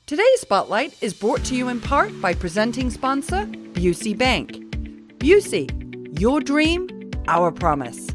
Today's Spotlight is brought to you in part by presenting sponsor, Busey Bank. Busey, your dream, our promise.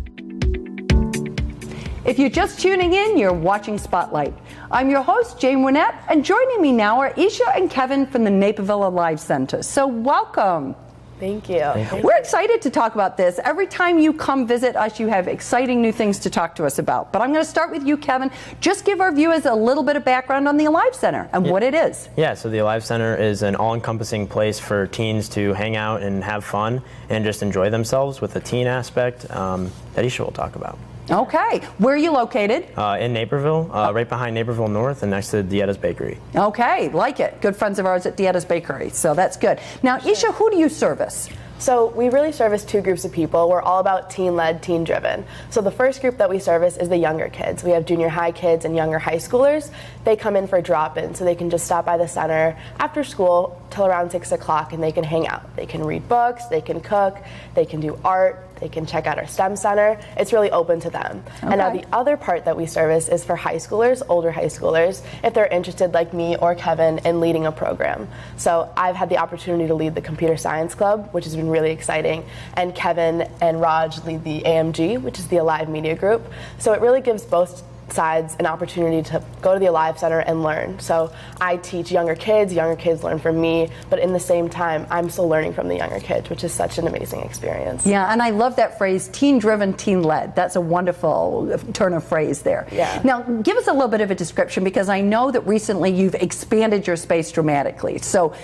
If you're just tuning in, you're watching Spotlight. I'm your host, Jane Winnett, and joining me now are Isha and Kevin from the Naperville and Alive Center. So welcome. Thank you. We're excited to talk about this. Every time you come visit us, you have exciting new things to talk to us about. But I'm going to start with you, Kevin. Just give our viewers a little bit of background on the Alive Center and what it is. Yeah, so the Alive Center is an all-encompassing place for teens to hang out and have fun and just enjoy themselves with the teen aspect that Isha will talk about. Okay. Where are you located? In Naperville, right behind Naperville North and next to Dietta's Bakery. Okay, like it. Good friends of ours at Dietta's Bakery, so that's good. Now, Isha, who do you service? So we really service two groups of people. We're all about teen-led, teen-driven. So the first group that we service is the younger kids. We have junior high kids and younger high schoolers. They come in for drop-in, so they can just stop by the center after school till around 6 o'clock and they can hang out. They can read books, they can cook, they can do art, they can check out our STEM center. It's really open to them. Okay. And now the other part that we service is for high schoolers, older high schoolers, if they're interested like me or Kevin in leading a program. So I've had the opportunity to lead the Computer Science Club, which has been really exciting, and Kevin and Raj lead the AMG, which is the Alive Media Group. So it really gives both sides an opportunity to go to the Alive Center and learn. So I teach younger kids learn from me, but in the same time, I'm still learning from the younger kids, which is such an amazing experience. Yeah, and I love that phrase, teen-driven, teen-led. That's a wonderful turn of phrase there. Yeah. Now, give us a little bit of a description, because I know that recently you've expanded your space dramatically. So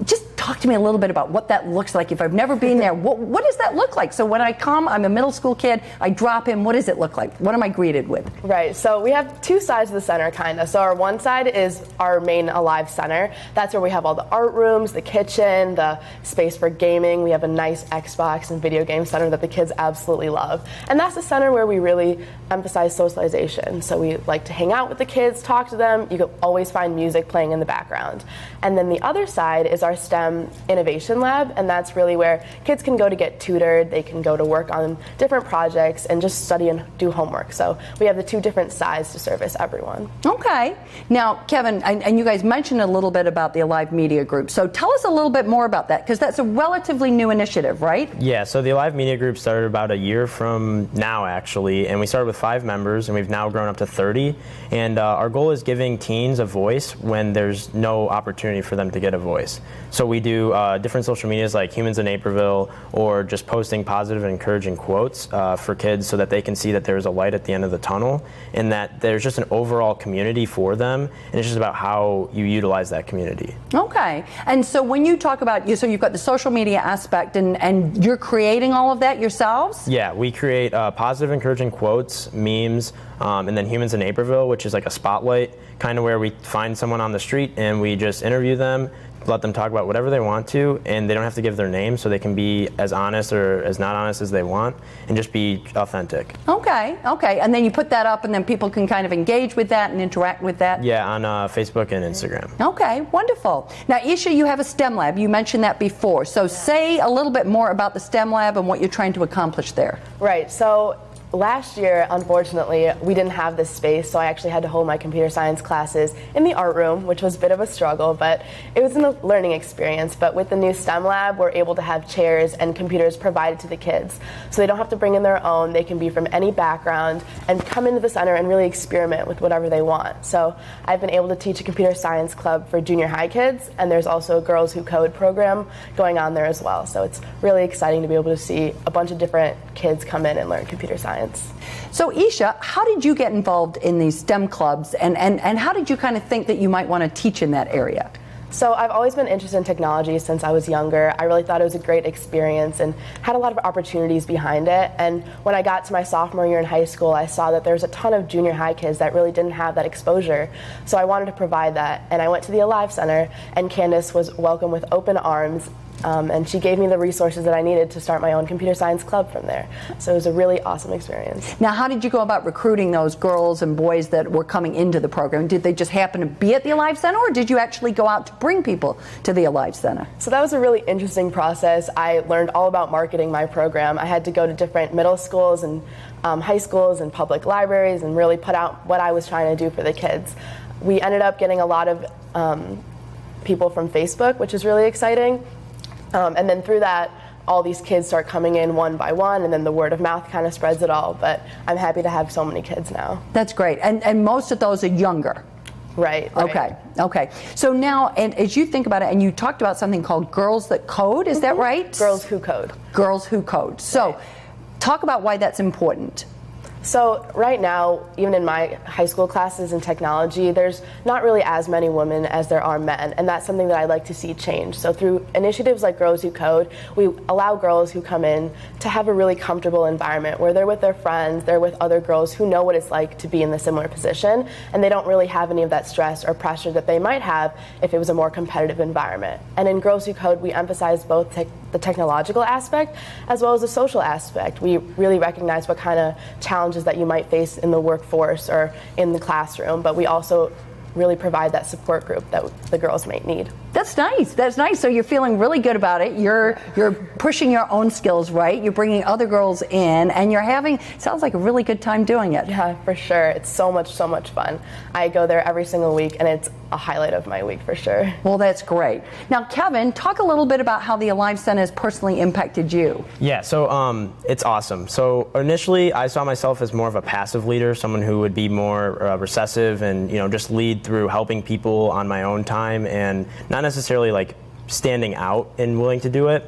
just talk to me a little bit about what that looks like. If I've never been there, what does that look like? So when I come, I'm a middle school kid, I drop in, what does it look like? What am I greeted with? Right. So we have two sides of the center, kind of. So our one side is our main Alive Center. That's where we have all the art rooms, the kitchen, the space for gaming. We have a nice Xbox and video game center that the kids absolutely love. And that's the center where we really emphasize socialization. So we like to hang out with the kids, talk to them. You can always find music playing in the background. And then the other side is our STEM Innovation Lab, and that's really where kids can go to get tutored. They can go to work on different projects and just study and do homework. So we have the two different sides to service everyone. Okay. Now, Kevin, and you guys mentioned a little bit about the Alive Media Group. So tell us a little bit more about that, because that's a relatively new initiative, right? Yeah, so the Alive Media Group started about a year from now, actually, and we started with 5 members, and we've now grown up to 30. And our goal is giving teens a voice when there's no opportunity for them to get a voice. So we do different social medias like Humans in Naperville, or just posting positive and encouraging quotes for kids so that they can see that there's a light at the end of the tunnel, and that there's just an overall community for them, and it's just about how you utilize that community. Okay. And so when you talk about, so you've got the social media aspect, and you're creating all of that yourselves? Yeah, we create positive, encouraging quotes, memes, and then Humans in Naperville, which is like a spotlight, kind of where we find someone on the street and we just interview them, let them talk about whatever they want to, and they don't have to give their name, so they can be as honest or as not honest as they want and just be authentic. Okay, okay. And then you put that up, and then people can kind of engage with that and interact with that? Yeah, on Facebook and Instagram. Okay, wonderful. Now, Isha, you have a STEM lab. You mentioned that before. So say a little bit more about the STEM lab and what you're trying to accomplish there. Right. So last year, unfortunately, we didn't have this space, so I actually had to hold my computer science classes in the art room, which was a bit of a struggle, but it was a learning experience. But with the new STEM lab, we're able to have chairs and computers provided to the kids, so they don't have to bring in their own. They can be from any background and come into the center and really experiment with whatever they want. So I've been able to teach a computer science club for junior high kids, and there's also a Girls Who Code program going on there as well. So it's really exciting to be able to see a bunch of different kids come in and learn computer science. So Isha, how did you get involved in these STEM clubs, and how did you kind of think that you might want to teach in that area? So I've always been interested in technology since I was younger. I really thought it was a great experience and had a lot of opportunities behind it. And when I got to my sophomore year in high school, I saw that there was a ton of junior high kids that really didn't have that exposure. So I wanted to provide that. And I went to the Alive Center, and Candace was welcomed with open arms. And she gave me the resources that I needed to start my own computer science club from there. So it was a really awesome experience. Now, how did you go about recruiting those girls and boys that were coming into the program? Did they just happen to be at the Alive Center, or did you actually go out to bring people to the Alive Center? So that was a really interesting process. I learned all about marketing my program. I had to go to different middle schools and high schools and public libraries and really put out what I was trying to do for the kids. We ended up getting a lot of people from Facebook, which is really exciting. And then through that, all these kids start coming in one by one, and then the word of mouth kind of spreads it all. But I'm happy to have so many kids now. That's great. And most of those are younger. Right. Okay. So now, and as you think about it, and you talked about something called Girls That Code, is that right? Girls Who Code. Girls Who Code. So talk about why that's important. So right now, even in my high school classes in technology, there's not really as many women as there are men, and that's something that I'd like to see change. So through initiatives like Girls Who Code, we allow girls who come in to have a really comfortable environment where they're with their friends, they're with other girls who know what it's like to be in the similar position, and they don't really have any of that stress or pressure that they might have if it was a more competitive environment. And in Girls Who Code, we emphasize both the technological aspect as well as the social aspect. We really recognize what kind of challenges that you might face in the workforce or in the classroom, but we also really provide that support group that the girls might need. That's nice. That's nice. So you're feeling really good about it. You're pushing your own skills, right? You're bringing other girls in, and you're having, sounds like a really good time doing it. Yeah, for sure. It's so much fun. I go there every single week, and it's a highlight of my week for sure. Well, that's great. Now, Kevin, talk a little bit about how the Alive Center has personally impacted you. Yeah, so it's awesome. So initially, I saw myself as more of a passive leader, someone who would be more recessive and just lead through helping people on my own time and not necessarily like standing out and willing to do it.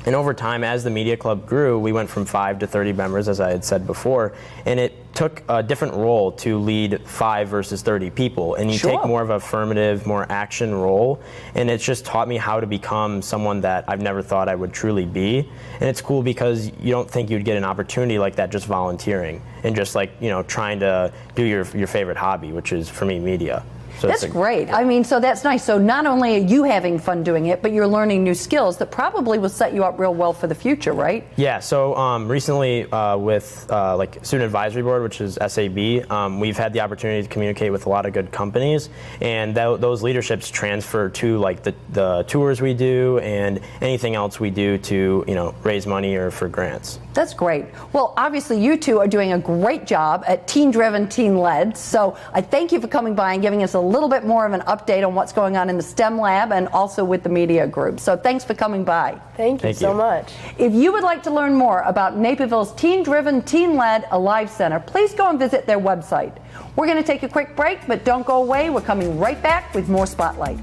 And over time, as the media club grew, we went from 5 to 30 members, as I had said before, and it took a different role to lead 5 versus 30 people. And you take more of an affirmative, more action role, and it's just taught me how to become someone that I've never thought I would truly be. And it's cool because you don't think you'd get an opportunity like that just volunteering and just like, trying to do your favorite hobby, which is, for me, media. So that's great. I mean, so that's nice. So not only are you having fun doing it, but you're learning new skills that probably will set you up real well for the future, right? Yeah. So recently with like Student Advisory Board, which is SAB, we've had the opportunity to communicate with a lot of good companies, and those leaderships transfer to like the tours we do and anything else we do to raise money or for grants. That's great. Well, obviously you two are doing a great job at Teen Driven, Teen Led. So I thank you for coming by and giving us a little bit more of an update on what's going on in the STEM lab and also with the media group. So thanks for coming by. Thank you so much. If you would like to learn more about Naperville's Teen Driven, Teen Led Alive Center, please go and visit their website. We're going to take a quick break, but don't go away. We're coming right back with more Spotlight.